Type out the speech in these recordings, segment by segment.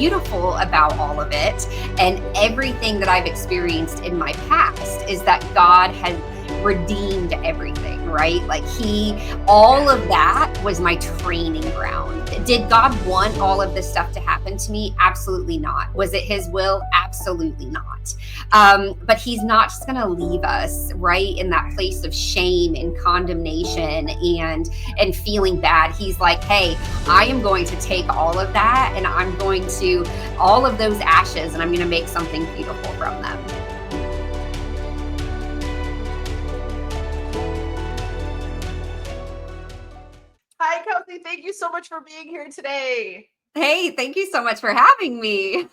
beautiful about all of it and everything that I've experienced in my past is that God has redeemed everything, right? Like all of that was my training ground. Did God want all of this stuff to happen to me? Absolutely not. Was it his will? Absolutely not. But he's not just going to leave us right in that place of shame and condemnation and feeling bad. He's like, hey, I am going to take all of that and I'm going to all of those ashes and I'm going to make something beautiful from them. Hi, Kelsey. Thank you so much for being here today. Hey, thank you so much for having me.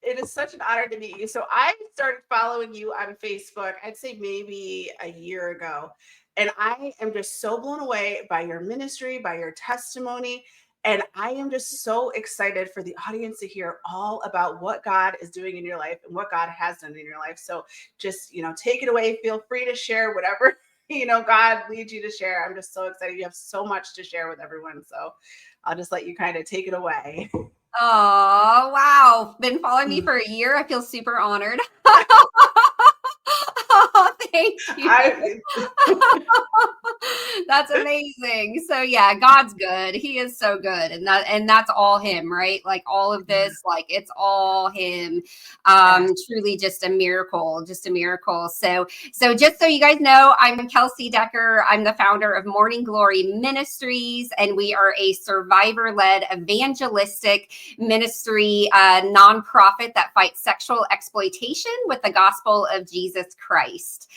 It is such an honor to meet you. So I started following you on Facebook, I'd say maybe a year ago. And I am just so blown away by your ministry, by your testimony. And I am just so excited for the audience to hear all about what God is doing in your life and what God has done in your life. So just, take it away. Feel free to share whatever, God leads you to share. I'm just so excited. You have so much to share with everyone. So I'll just let you kind of take it away. Oh, wow. Been following me for a year. I feel super honored. Oh, thank you. That's amazing. So yeah, God's good. He is so good. And that's all him, right? Like all of this, like it's all him. Truly just a miracle, just a miracle. So just so you guys know, I'm Kelsey Decker. I'm the founder of Morning Glory Ministries, and we are a survivor-led evangelistic ministry nonprofit that fights sexual exploitation with the gospel of Jesus Christ.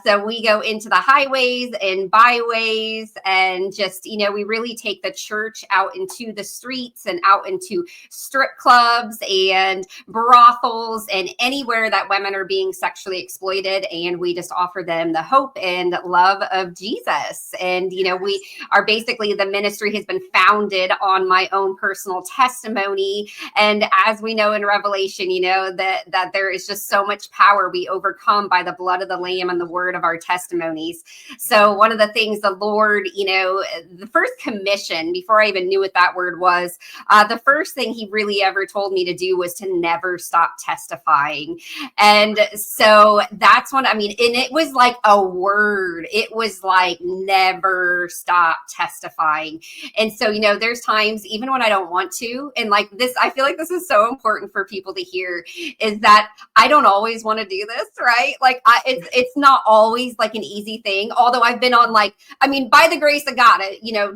So we go into the highways and byways and just, we really take the church out into the streets and out into strip clubs and brothels and anywhere that women are being sexually exploited. And we just offer them the hope and love of Jesus. And, we are basically, the ministry has been founded on my own personal testimony. And as we know in Revelation, that there is just so much power. We overcome by the blood of the Lamb and the word of our testimonies. So one of the things the Lord, the first commission, before I even knew what that word was, the first thing he really ever told me to do was to never stop testifying. And so that's when, and it was like a word. It was like, never stop testifying. And so, there's times even when I don't want to, and like this, I feel like this is so important for people to hear, is that I don't always want to do this, right? Like it's not always like an easy thing. Although I've been on by the grace of God,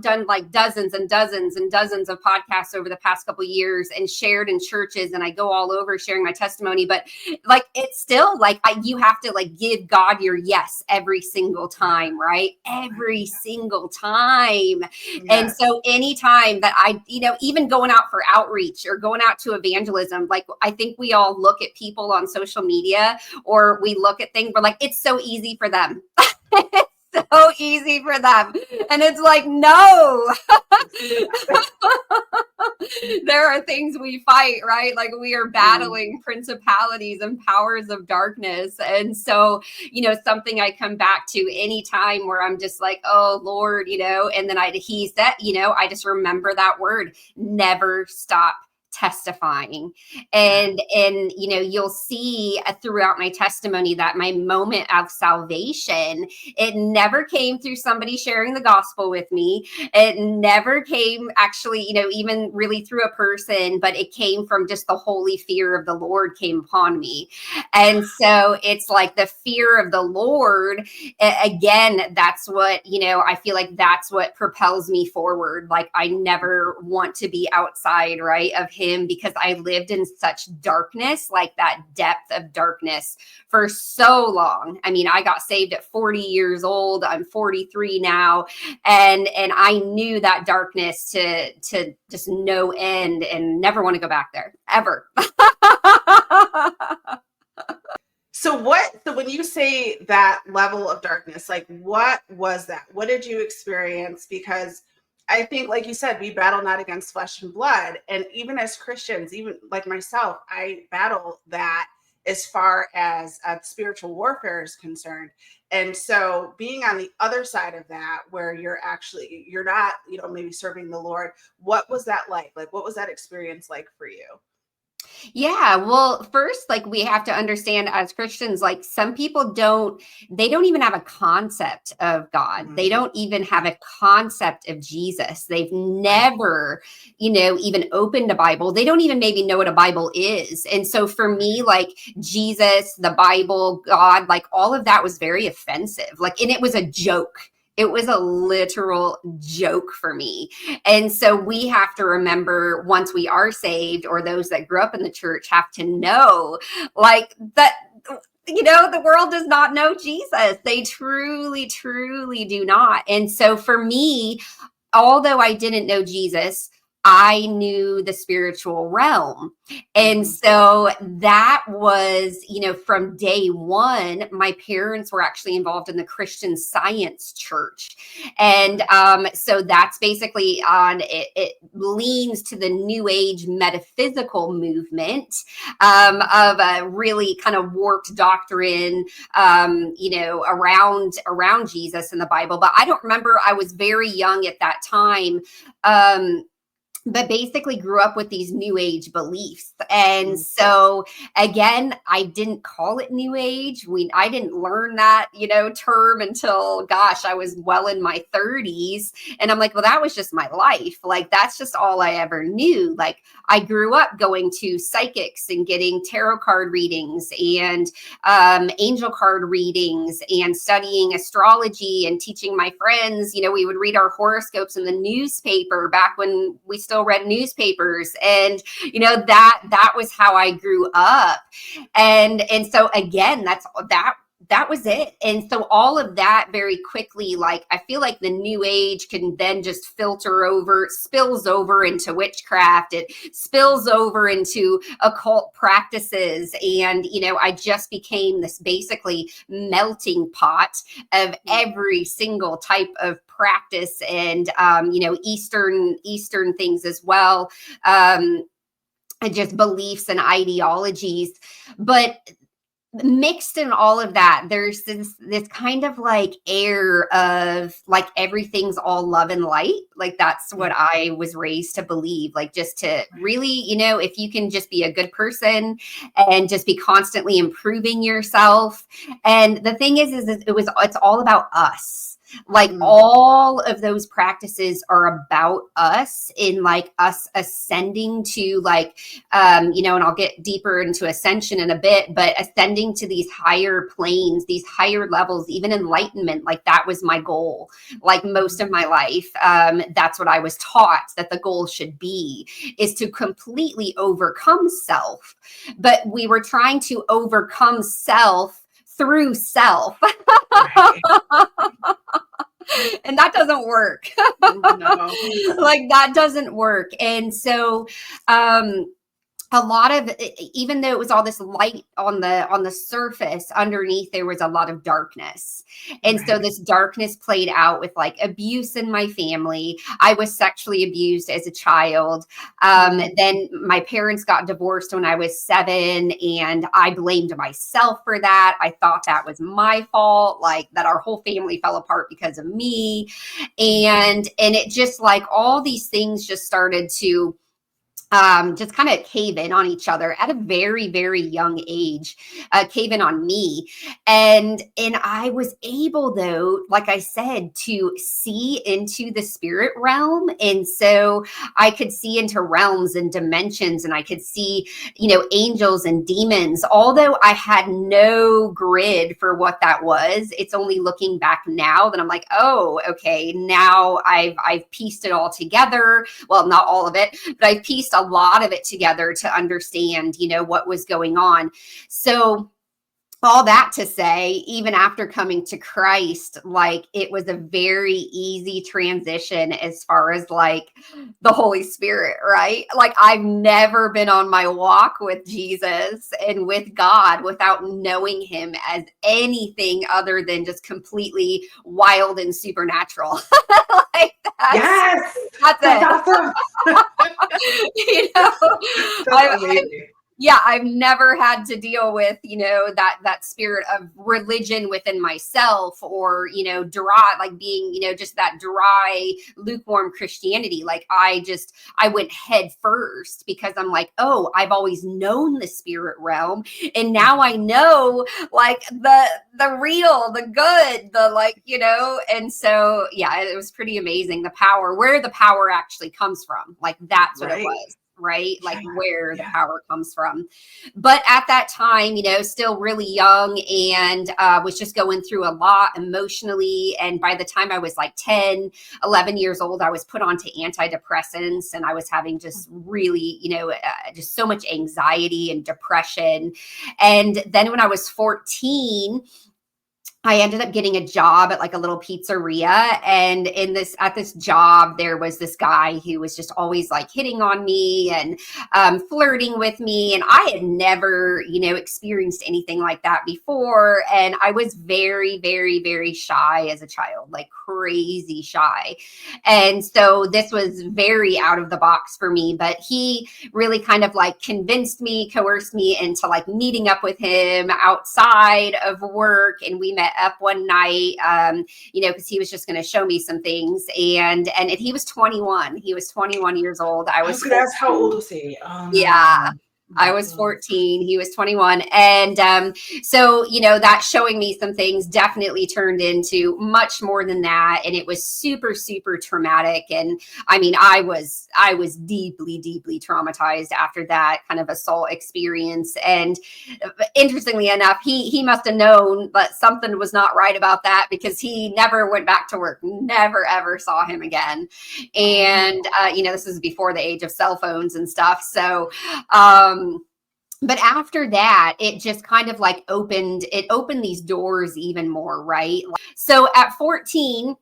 done like dozens and dozens and dozens of podcasts over the past couple of years and shared in churches, and I go all over sharing my testimony. But like, it's still like you have to like give God your yes every single time, right? Every single time. Yes. And so anytime that I, even going out for outreach or going out to evangelism, like I think we all look at people on social media or we look at things, we're like, it's so easy for them. It's so easy for them. And it's like, no. There are things we fight, right? Like we are battling principalities and powers of darkness. And so, something I come back to anytime where I'm just like, oh Lord, and then he said, I just remember that word, never stop testifying. And you'll see throughout my testimony that my moment of salvation, it never came through somebody sharing the gospel with me. It never came actually, even really through a person, but it came from just the holy fear of the Lord came upon me. And so it's like the fear of the Lord, again, that's what, I feel like that's what propels me forward. Like I never want to be outside, right, of him, because I lived in such darkness, like that depth of darkness for so long. I got saved at 40 years old. I'm 43 now. And I knew that darkness to just no end and never want to go back there ever. So when you say that level of darkness, like what was that? What did you experience? Because I think, like you said, we battle not against flesh and blood. And even as Christians, even like myself, I battle that as far as spiritual warfare is concerned. And so being on the other side of that, where you're not, maybe serving the Lord, what was that like? Like, what was that experience like for you? Yeah, well, first, like we have to understand as Christians, like some people they don't even have a concept of God. They don't even have a concept of Jesus. They've never, even opened a Bible. They don't even maybe know what a Bible is. And so for me, like Jesus, the Bible, God, like all of that was very offensive. Like, and it was a joke. It was a literal joke for me. And so we have to remember, once we are saved, or those that grew up in the church have to know, like, that, the world does not know Jesus. They truly, truly do not. And so for me, although I didn't know Jesus, I knew the spiritual realm. And so that was, from day one, my parents were actually involved in the Christian Science church. And so that's basically it leans to the New Age metaphysical movement of a really kind of warped doctrine, around Jesus and the Bible. But I don't remember, I was very young at that time. But basically grew up with these New Age beliefs. And so again, I didn't call it New Age. I didn't learn that, term until, I was well in my 30s. And I'm like, well, that was just my life. Like, that's just all I ever knew. Like, I grew up going to psychics and getting tarot card readings and angel card readings and studying astrology and teaching my friends. We would read our horoscopes in the newspaper back when we still read newspapers. And, that was how I grew up. And so again, that was it. And so all of that very quickly, like, I feel like the New Age can then just spills over into witchcraft. It spills over into occult practices. And, I just became this basically melting pot of every single type of practice and, Eastern things as well. And just beliefs and ideologies. But mixed in all of that, there's this kind of like air of like everything's all love and light. Like, that's what I was raised to believe. Like, just to really, if you can just be a good person and just be constantly improving yourself. And the thing is it's all about us. Like, all of those practices are about us, in like us ascending to like, and I'll get deeper into ascension in a bit, but ascending to these higher planes, these higher levels, even enlightenment. Like, that was my goal. Like, most of my life, that's what I was taught that the goal should be, is to completely overcome self. But we were trying to overcome self through self. And that doesn't work. No. Like, that doesn't work. And so a lot of, even though it was all this light on the surface, underneath there was a lot of darkness. And so this darkness played out with like abuse in my family. I was sexually abused as a child. Then my parents got divorced when I was 7, and I blamed myself for that. I thought that was my fault, like that our whole family fell apart because of me. And it just, like, all these things just started to just kind of cave in on each other at a very, very young age, cave in on me. And I was able, though, like I said, to see into the spirit realm. And so I could see into realms and dimensions, and I could see, angels and demons. Although I had no grid for what that was, it's only looking back now that I'm like, oh, okay, now I've pieced it all together. Well, not all of it, but I've pieced a lot of it together to understand, what was going on. So all that to say, even after coming to Christ, like, it was a very easy transition as far as like the Holy Spirit, right? Like, I've never been on my walk with Jesus and with God without knowing him as anything other than just completely wild and supernatural. Like, that's That's it. awesome. You know, That's amazing. Yeah, I've never had to deal with, that spirit of religion within myself, or, dry, like being, just that dry, lukewarm Christianity. Like I went head first because I'm like, oh, I've always known the spirit realm. And now I know like the real, the good, the like, and so, yeah, it was pretty amazing. The power, where the power actually comes from. Like that's what it was. Right? Like where the power comes from. But at that time, still really young, and was just going through a lot emotionally. And by the time I was like 10, 11 years old, I was put onto antidepressants, and I was having just really, just so much anxiety and depression. And then when I was 14, I ended up getting a job at like a little pizzeria. And at this job, there was this guy who was just always like hitting on me and flirting with me. And I had never, experienced anything like that before. And I was very, very, very shy as a child, like crazy shy. And so this was very out of the box for me. But he really kind of like convinced me, coerced me into like meeting up with him outside of work. And we met up one night, because he was just going to show me some things. And he was 21. He was 21 years old. I was going to ask, how old was he? Yeah. I was 14. He was 21. And so, that showing me some things definitely turned into much more than that. And it was super, super traumatic. And I mean, I was deeply, deeply traumatized after that kind of assault experience. And interestingly enough, he must have known that something was not right about that, because he never went back to work, never, ever saw him again. And, this is before the age of cell phones and stuff. So, but after that, it just kind of like opened these doors even more, right? So at 14,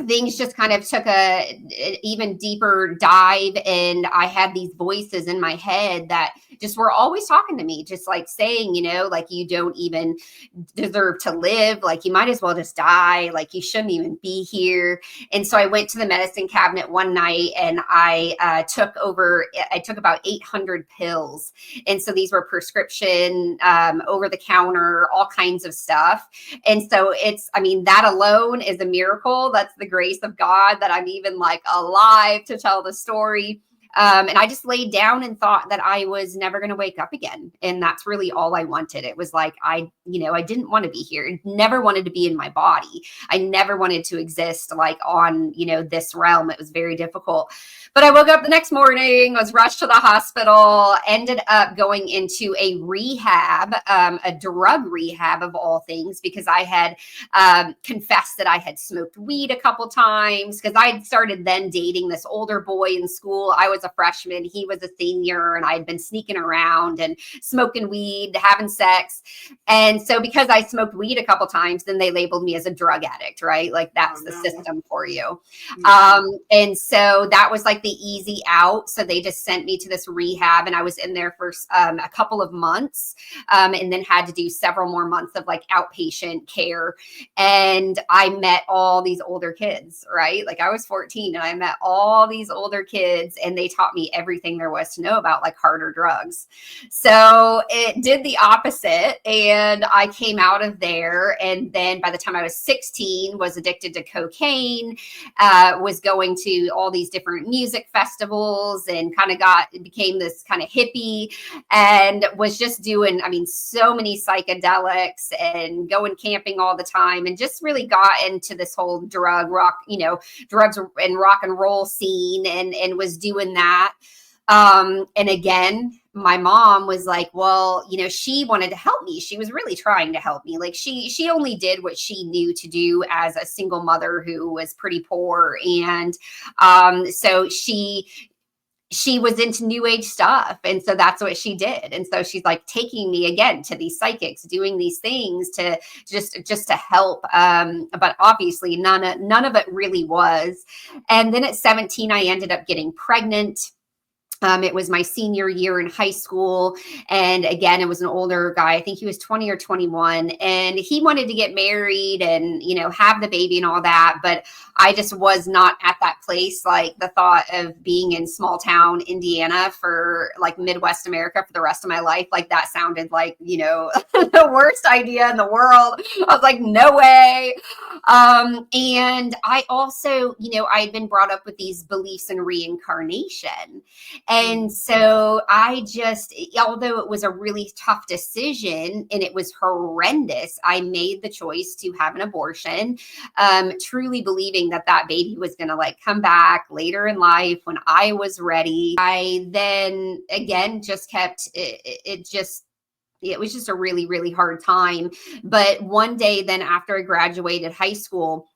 things just kind of took an even deeper dive, and I had these voices in my head that just were always talking to me, just like saying, like, you don't even deserve to live, like you might as well just die, like you shouldn't even be here. And so I went to the medicine cabinet one night, and I took about 800 pills. And so these were prescription, over the counter, all kinds of stuff. And so that alone is a miracle. That's the grace of God that I'm even like alive to tell the story. And I just laid down and thought that I was never going to wake up again. And that's really all I wanted. It was like, I didn't want to be here. Never wanted to be in my body. I never wanted to exist like on, this realm. It was very difficult. But I woke up the next morning, was rushed to the hospital, ended up going into a rehab, a drug rehab of all things, because I had confessed that I had smoked weed a couple times, because I had started then dating this older boy in school. I was a freshman, he was a senior, and I had been sneaking around and smoking weed, having sex. And so because I smoked weed a couple times, then they labeled me as a drug addict, right? Like that's the system for you. Yeah. And so that was like the easy out. So they just sent me to this rehab, and I was in there for a couple of months, and then had to do several more months of like outpatient care. And I met all these older kids, right? Like I was 14 and I met all these older kids, and they taught me everything there was to know about like harder drugs. So it did the opposite, and I came out of there. And then by the time I was 16, was addicted to cocaine, was going to all these different music festivals, and kind of became this kind of hippie, and was just doing, so many psychedelics and going camping all the time, and just really got into this whole drugs and rock and roll scene, and was doing that. And again, my mom was like, well, she wanted to help me. She was really trying to help me. Like she only did what she knew to do as a single mother who was pretty poor. And so she was into new age stuff. And so that's what she did. And so she's like taking me again to these psychics, doing these things to just to help. But obviously none of it really was. And then at 17, I ended up getting pregnant. It was my senior year in high school. And again, it was an older guy. I think he was 20 or 21. And he wanted to get married and, have the baby and all that. But I just was not at that place. Like the thought of being in small town Indiana for like Midwest America for the rest of my life, like that sounded like, the worst idea in the world. I was like, no way. And I also, I had been brought up with these beliefs in reincarnation. And so although it was a really tough decision and it was horrendous, I made the choice to have an abortion, truly believing that baby was going to like come back later in life when I was ready. I then again just kept it was just a really, really hard time. But one day then after I graduated high school,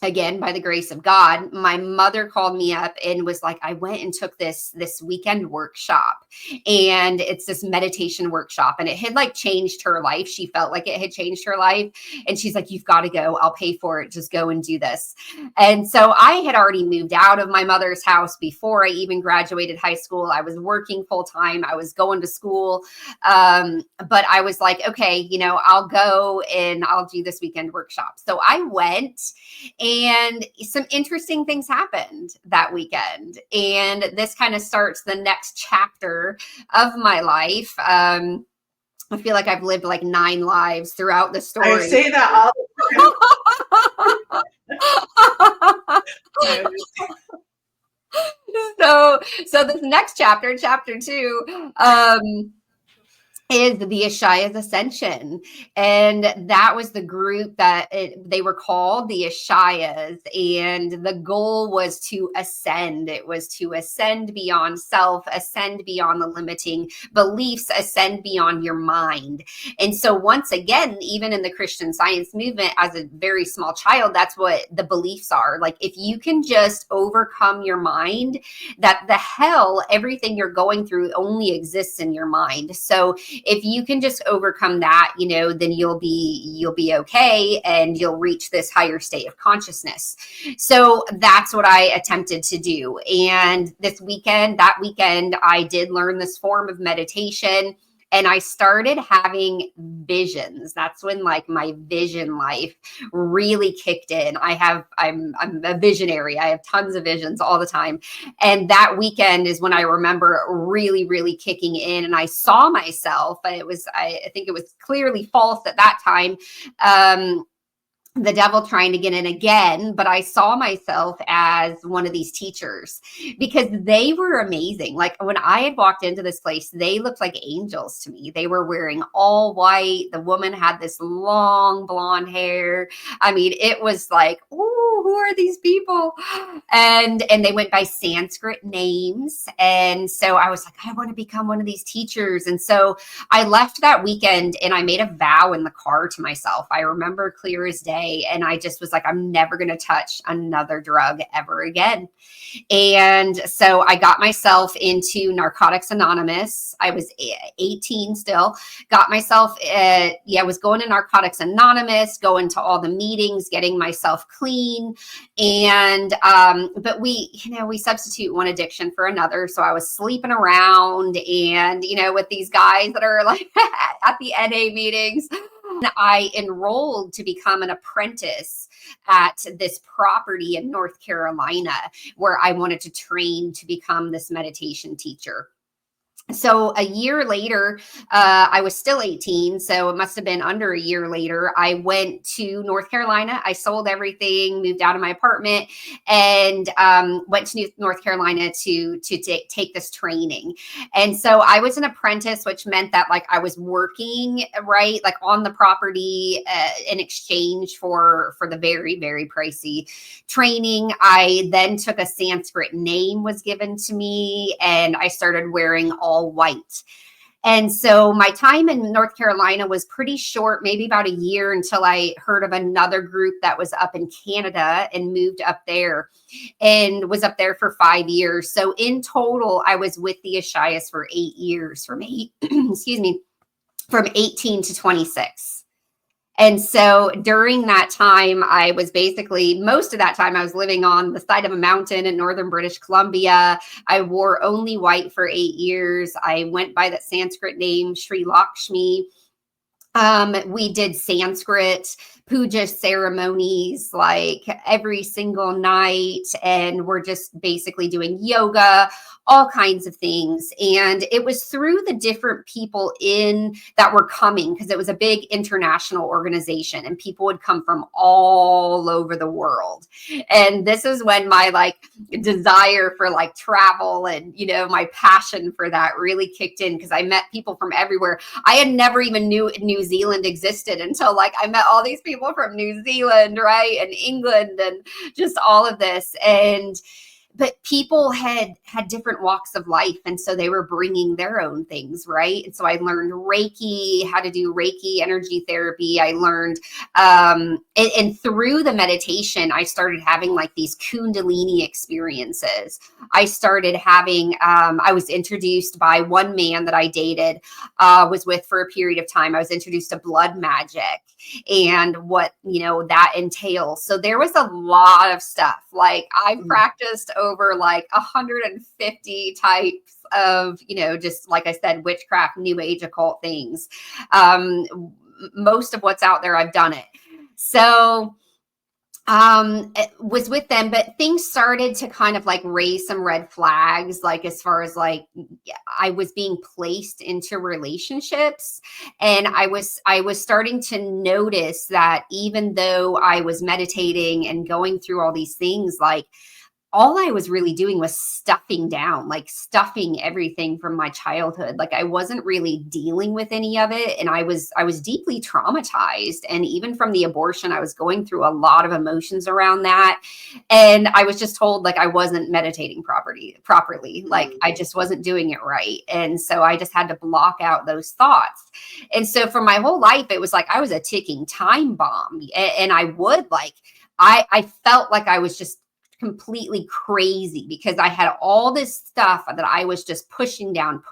again, by the grace of God, my mother called me up and was like, I went and took this weekend workshop, and it's this meditation workshop, and it had like changed her life. She felt like it had changed her life. And she's like, you've got to go. I'll pay for it. Just go and do this. And so I had already moved out of my mother's house before I even graduated high school. I was working full time. I was going to school. But I was like, okay, I'll go and I'll do this weekend workshop. So I went, and some interesting things happened that weekend. And this kind of starts the next chapter of my life. I feel like I've lived like 9 lives throughout the story. I say that all the time. So this next chapter 2, is the Ishiah's Ascension. And that was the group that they were called the Ishiahs. And the goal was to ascend. It was to ascend beyond self, ascend beyond the limiting beliefs, ascend beyond your mind. And so once again, even in the Christian Science movement, as a very small child, that's what the beliefs are. Like if you can just overcome your mind, that the hell, everything you're going through only exists in your mind. So if you can just overcome that, then you'll be okay, and you'll reach this higher state of consciousness. So that's what I attempted to do. And that weekend, I did learn this form of meditation. And I started having visions. That's when like my vision life really kicked in. I'm a visionary. I have tons of visions all the time. And that weekend is when I remember really, really kicking in. And I saw myself. I think it was clearly false at that time. The devil trying to get in again, but I saw myself as one of these teachers because they were amazing. Like when I had walked into this place, they looked like angels to me. They were wearing all white. The woman had this long blonde hair. I mean, it was like, ooh, who are these people? And they went by Sanskrit names. And so I was like, I want to become one of these teachers. And so I left that weekend and I made a vow in the car to myself. I remember clear as day. And I just was like, I'm never going to touch another drug ever again. And so I got myself into Narcotics Anonymous. I was 18 still, got myself, was going to Narcotics Anonymous, going to all the meetings, getting myself clean. And, but we substitute one addiction for another. So I was sleeping around and, with these guys that are like at the NA meetings. I enrolled to become an apprentice at this property in North Carolina where I wanted to train to become this meditation teacher. So a year later, I was still 18. So it must have been under a year later. I went to North Carolina. I sold everything, moved out of my apartment, and went to North Carolina to take this training. And so I was an apprentice, which meant that like I was working, right, like on the property in exchange for the very, very pricey training. I then took a Sanskrit name was given to me, and I started wearing all white. And so my time in North Carolina was pretty short, maybe about a year, until I heard of another group that was up in Canada and moved up there and was up there for 5 years. So in total, I was with the Ishiahs for 8 years, from 18 to 26. And so during that time, I was basically, most of that time, I was living on the side of a mountain in northern British Columbia. I wore only white for 8 years. I went by that Sanskrit name, Sri Lakshmi. We did Sanskrit puja ceremonies like every single night, and we're just basically doing yoga, all kinds of things. And it was through the different people in that were coming, because it was a big international organization and people would come from all over the world. And this is when my like desire for like travel and, you know, my passion for that really kicked in, because I met people from everywhere. I had never even knew New Zealand existed until like I met all these people from New Zealand, right? And England and just all of this. And but people had different walks of life, and so they were bringing their own things, right? And so I learned Reiki, how to do Reiki energy therapy. I learned and through the meditation I started having like these Kundalini experiences. I started having I was introduced by one man that I dated, was with for a period of time. I was introduced to blood magic and what, you know, that entails. So there was a lot of stuff. Like I practiced over like 150 types of, you know, just like I said, witchcraft, new age, occult things. Most of what's out there, I've done it. So it was with them, but things started to kind of like raise some red flags, like as far as like I was being placed into relationships, and I was starting to notice that even though I was meditating and going through all these things, like all I was really doing was stuffing everything from my childhood. Like I wasn't really dealing with any of it. And I was deeply traumatized. And even from the abortion, I was going through a lot of emotions around that. And I was just told like I wasn't meditating properly. Like I just wasn't doing it right. And so I just had to block out those thoughts. And so for my whole life, it was like I was a ticking time bomb. And I would like, I felt like I was just completely crazy because I had all this stuff that I was just pushing down,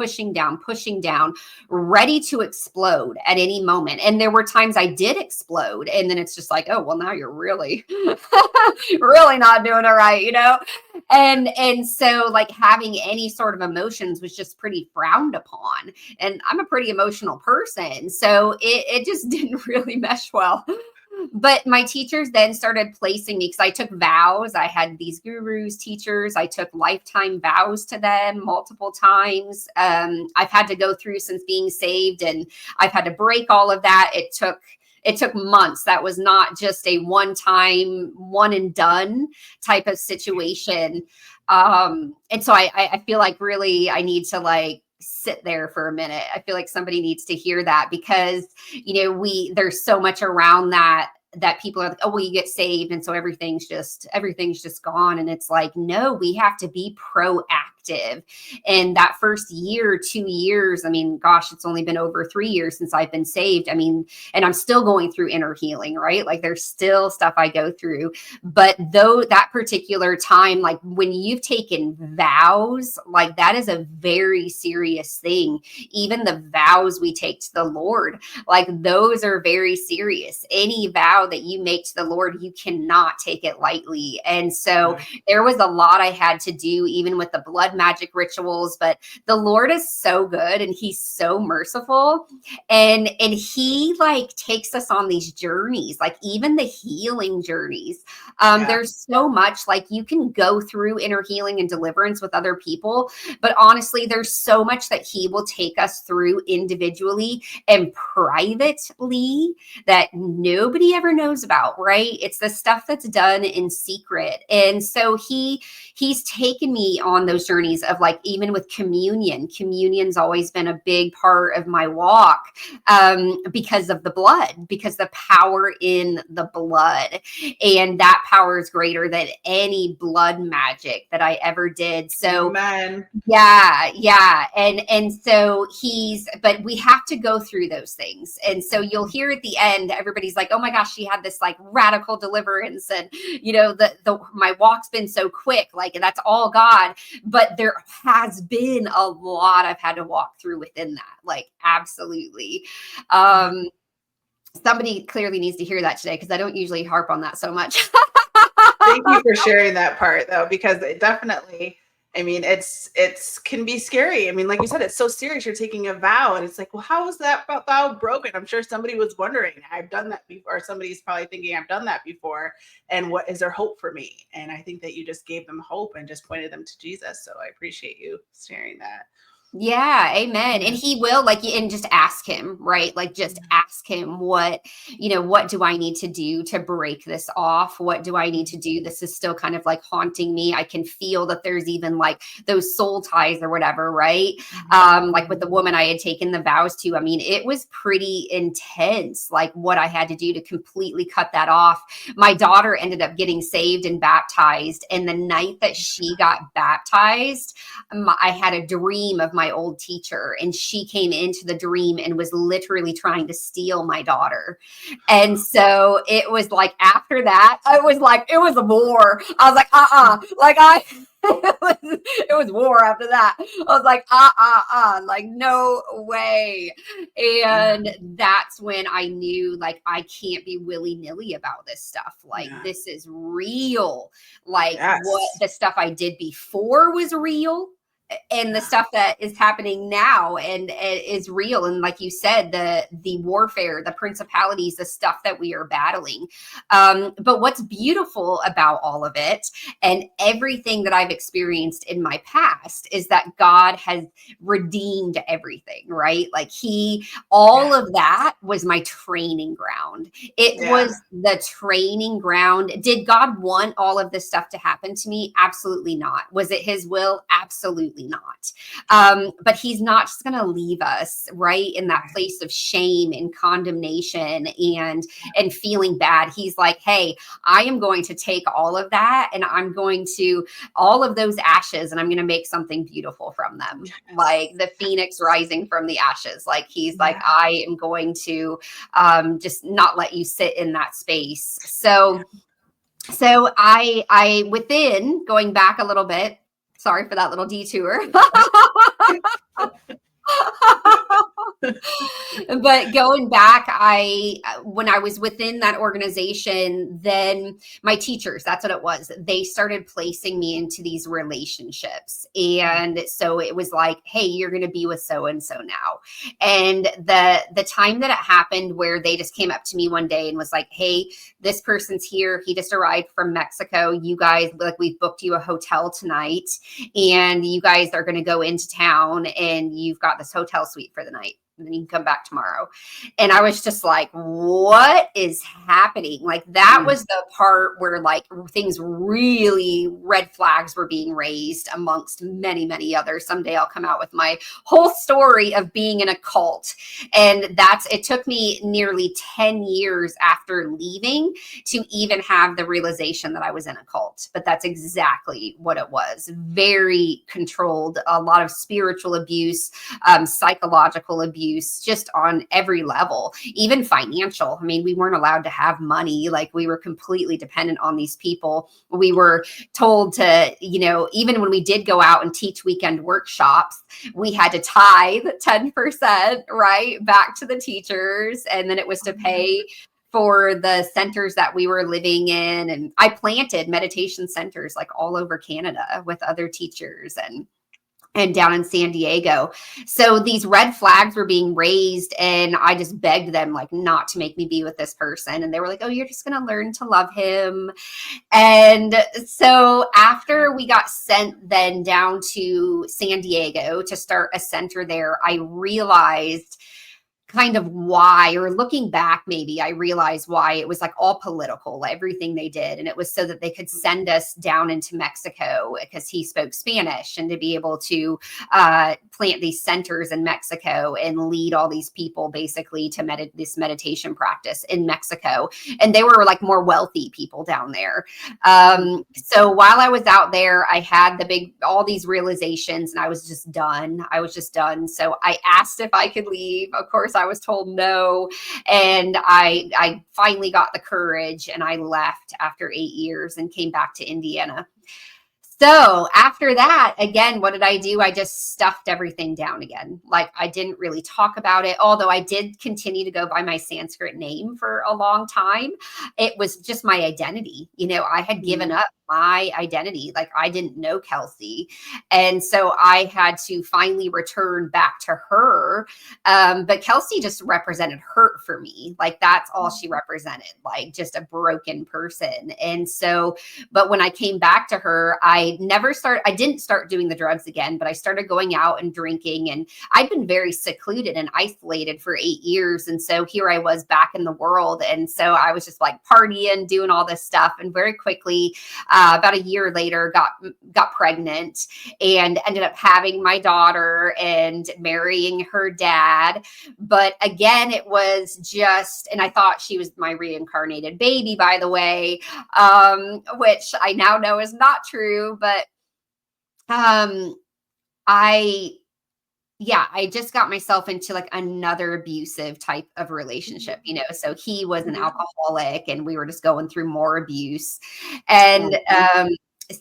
ready to explode at any moment. And there were times I did explode. And then it's just like, oh, well, now you're really, really not doing it right, you know? And so like having any sort of emotions was just pretty frowned upon. And I'm a pretty emotional person. So it just didn't really mesh well. But my teachers then started placing me, because I took vows. I had these gurus, teachers. I took lifetime vows to them multiple times. I've had to go through since being saved, and I've had to break all of that. It took months. That was not just a one-time, one and done type of situation. And so I feel like really I need to like sit there for a minute. I feel like somebody needs to hear that, because, you know, there's so much around that people are like, oh, well, you get saved, and so everything's just gone. And it's like, no, we have to be proactive. And that first year, 2 years, I mean, gosh, it's only been over 3 years since I've been saved. I mean, and I'm still going through inner healing, right? Like there's still stuff I go through. But though that particular time, like when you've taken vows, like that is a very serious thing. Even the vows we take to the Lord, like those are very serious. Any vow that you make to the Lord, you cannot take it lightly. And so there was a lot I had to do, even with the blood magic rituals. But the Lord is so good, and he's so merciful. And he like takes us on these journeys, like even the healing journeys. There's so much, like you can go through inner healing and deliverance with other people, but honestly, there's so much that he will take us through individually and privately that nobody ever knows about, right? It's the stuff that's done in secret. And so he's taken me on those journeys of like, even with communion's always been a big part of my walk, because of the blood, because the power in the blood, and that power is greater than any blood magic that I ever did. So Amen. yeah. And so but we have to go through those things. And so you'll hear at the end, everybody's like, oh my gosh, she had this like radical deliverance. And, you know, my walk's been so quick, like that's all God. But there has been a lot I've had to walk through within that, like absolutely. Somebody clearly needs to hear that today, because I don't usually harp on that so much. Thank you for sharing that part, though, because it definitely, I mean, it's can be scary. I mean, like you said, it's so serious. You're taking a vow, and it's like, well, how was that vow broken? I'm sure somebody was wondering. I've done that before. Or somebody's probably thinking, I've done that before, and what is there hope for me? And I think that you just gave them hope and just pointed them to Jesus. So I appreciate you sharing that. Yeah, amen. Yeah. And he will, like, and just ask him, right? Like, just ask him, what do I need to do to break this off? What do I need to do? This is still kind of like haunting me. I can feel that there's even like those soul ties or whatever, right? Like with the woman I had taken the vows to, I mean, it was pretty intense, like what I had to do to completely cut that off. My daughter ended up getting saved and baptized. And the night that she got baptized, I had a dream of my old teacher, and she came into the dream and was literally trying to steal my daughter. And so it was like, after that, it was a war. I was like, like it was war after that. I was like, like, no way. And that's when I knew, like, I can't be willy-nilly about this stuff. Like, this is real. Like, what the stuff I did before was real, and the stuff that is happening now and is real. And like you said, the warfare, the principalities, the stuff that we are battling. But what's beautiful about all of it and everything that I've experienced in my past is that God has redeemed everything, right? Like all of that was my training ground. It was the training ground. Did God want all of this stuff to happen to me? Absolutely not. Was it his will? Absolutely not. But he's not just going to leave us right in that place of shame and condemnation and feeling bad. He's like, hey, I am going to take all of that, and I'm going to all of those ashes, and I'm going to make something beautiful from them, like the phoenix rising from the ashes. Like he's like, I am going to just not let you sit in that space. So I within going back a little bit, sorry for that little detour. But going back, when I was within that organization, then my teachers, that's what it was. They started placing me into these relationships. And so it was like, hey, you're going to be with so-and-so now. And the time that it happened where they just came up to me one day and was like, hey, this person's here. He just arrived from Mexico. You guys, like, we've booked you a hotel tonight, and you guys are going to go into town, and you've got this hotel suite for the night, and then you can come back tomorrow. And I was just like, what is happening? Like, that was the part where, like, things really, red flags were being raised amongst many, many others. Someday I'll come out with my whole story of being in a cult. And it took me nearly 10 years after leaving to even have the realization that I was in a cult. But that's exactly what it was. Very controlled, a lot of spiritual abuse, psychological abuse, just on every level, even financial. I mean, we weren't allowed to have money. Like, we were completely dependent on these people. We were told to, even when we did go out and teach weekend workshops, we had to tithe 10%, right, back to the teachers. And then it was to pay for the centers that we were living in. And I planted meditation centers like all over Canada with other teachers and down in San Diego. So these red flags were being raised, and I just begged them, like, not to make me be with this person. And they were like, oh, you're just going to learn to love him. And so after we got sent then down to San Diego to start a center there, I realized kind of why, or looking back, maybe I realized why it was like all political, everything they did. And it was so that they could send us down into Mexico because he spoke Spanish, and to be able to plant these centers in Mexico and lead all these people basically to this meditation practice in Mexico. And they were like more wealthy people down there. So while I was out there, I had all these realizations, and I was just done. So I asked if I could leave. Of course, I was told no. And I finally got the courage, and I left after 8 years and came back to Indiana. So after that, again, what did I do? I just stuffed everything down again. Like I didn't really talk about it, although I did continue to go by my Sanskrit name for a long time. It was just my identity. I had given up my identity. Like I didn't know Kelsey. And so I had to finally return back to her. But Kelsey just represented hurt for me. Like that's all she represented, like just a broken person. And so, but when I came back to her, I didn't start doing the drugs again, but I started going out and drinking, and I'd been very secluded and isolated for 8 years. And so here I was back in the world. And so I was just like partying, doing all this stuff. And very quickly, about a year later, got pregnant and ended up having my daughter and marrying her dad. But again, it was just, and I thought she was my reincarnated baby, by the way, which I now know is not true. But I just got myself into like another abusive type of relationship, so he was an alcoholic and we were just going through more abuse. And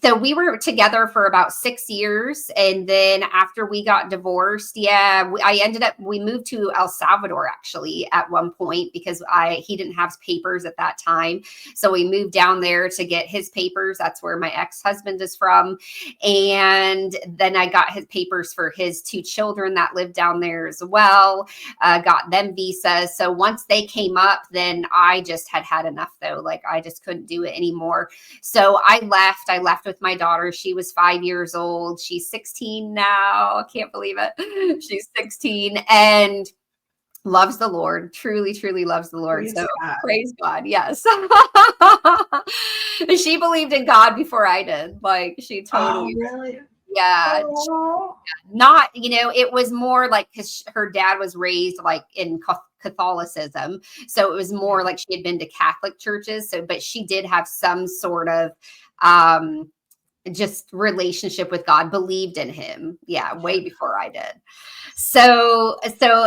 so we were together for about 6 years. And then after we got divorced, we moved to El Salvador actually at one point because he didn't have papers at that time. So we moved down there to get his papers. That's where my ex-husband is from. And then I got his papers for his 2 children that lived down there as well, got them visas. So once they came up, then I just had enough though. Like I just couldn't do it anymore. So I left with my daughter. She was 5 years old. She's 16 now. I can't believe it. She's 16 and loves the Lord, truly, truly loves the Lord. Praise God. Yes. She believed in God before I did. Like she totally. Oh, really? Yeah. Not, it was more like because her dad was raised like in Catholicism. So it was more like she had been to Catholic churches. So, but she did have some sort of just relationship with God, believed in him. Yeah. Way before I did. So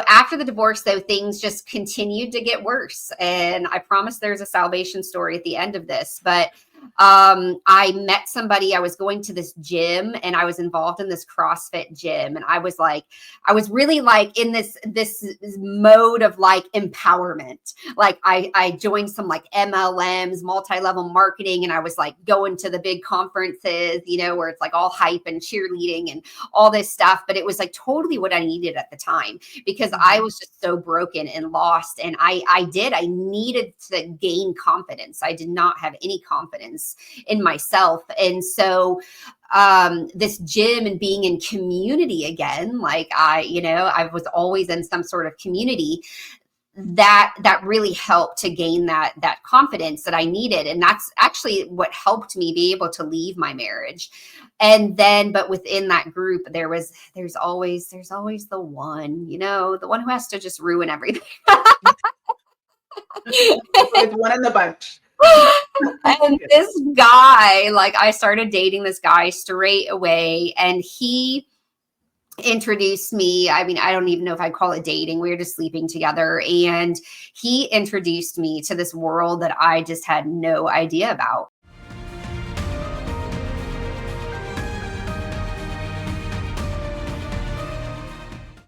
after the divorce, though, things just continued to get worse. And I promise there's a salvation story at the end of this, but I met somebody. I was going to this gym and I was involved in this CrossFit gym. And I was really like in this mode of like empowerment. Like I joined some like MLMs, multi-level marketing. And I was like going to the big conferences, where it's like all hype and cheerleading and all this stuff. But it was like totally what I needed at the time because I was just so broken and lost. And I needed to gain confidence. I did not have any confidence in myself. And so this gym and being in community again, like I was always in some sort of community that really helped to gain that confidence that I needed. And that's actually what helped me be able to leave my marriage. And then, but within that group, there's always the one, the one who has to just ruin everything. It's one in the bunch. And this guy, like I started dating this guy straight away and he introduced me. I mean, I don't even know if I'd call it dating. We were just sleeping together and he introduced me to this world that I just had no idea about.